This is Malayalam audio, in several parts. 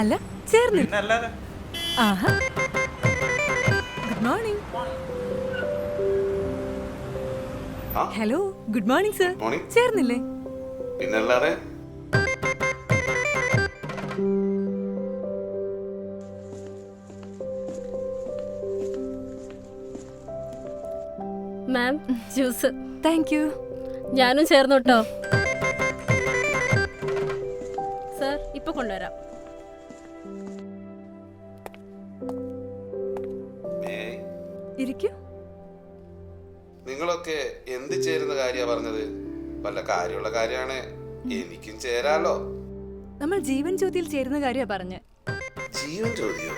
അല്ല ചേർന്നില്ല. ആഹാ, good morning. Hello, good morning sir. ചേർന്നില്ലേ? പിന്നല്ലാതെ. Ma'am, juice. Thank you. ഞാനും ചേർന്നു കേട്ടോ. സർ, ഇപ്പൊ കൊണ്ടുവരാം. ഇരിക്കൂ. നിങ്ങളൊക്കെ എന്ത് ചേരുന്ന കാര്യ പറഞ്ഞത്? വല്ല കാര്യമുള്ള കാര്യമാണ്. എനിക്കും ചേരാലോ. നമ്മൾ ജീവൻ ജ്യോതിയിൽ ചേരുന്ന കാര്യ പറഞ്ഞ്. ജീവൻ ജ്യോതിയോ?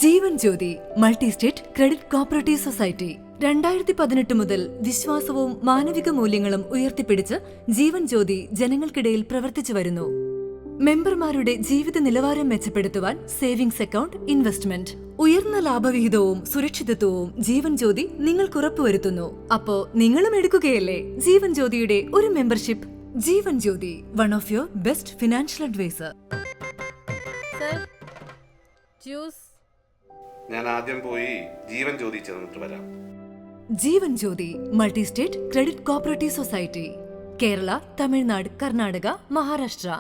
Jeevan Jyothi multi state credit cooperative society 2018 മുതൽ വിശ്വാസവും മാനവിക മൂല്യങ്ങളും ഉയർത്തിപ്പിടിച്ച് ജീവൻ ജ്യോതി ജനങ്ങൾക്കിടയിൽ പ്രവർത്തിച്ചു വരുന്നു. മെമ്പർമാരുടെ ജീവിത നിലവാരം മെച്ചപ്പെടുത്തുവാൻ സേവിംഗ്സ് അക്കൗണ്ട്, ഇൻവെസ്റ്റ്മെന്റ്, ഉയർന്ന ലാഭവിഹിതവും സുരക്ഷിതത്വവും ജീവൻ ജ്യോതി നിങ്ങൾക്ക് ഉറപ്പുവരുത്തുന്നു. അപ്പോ നിങ്ങളും എടുക്കുകയല്ലേ ജീവൻ ജ്യോതിയുടെ ഒരു membership? Jeevan Jyothi, one of your best financial adviser. Sir, juice. ഞാൻ ആദ്യം പോയി ജീവൻ ജ്യോതി ചേർന്നിട്ട് വരാം. Jeevan Jyothi multi state credit cooperative society, Kerala, Tamil Nadu, Karnataka, Maharashtra.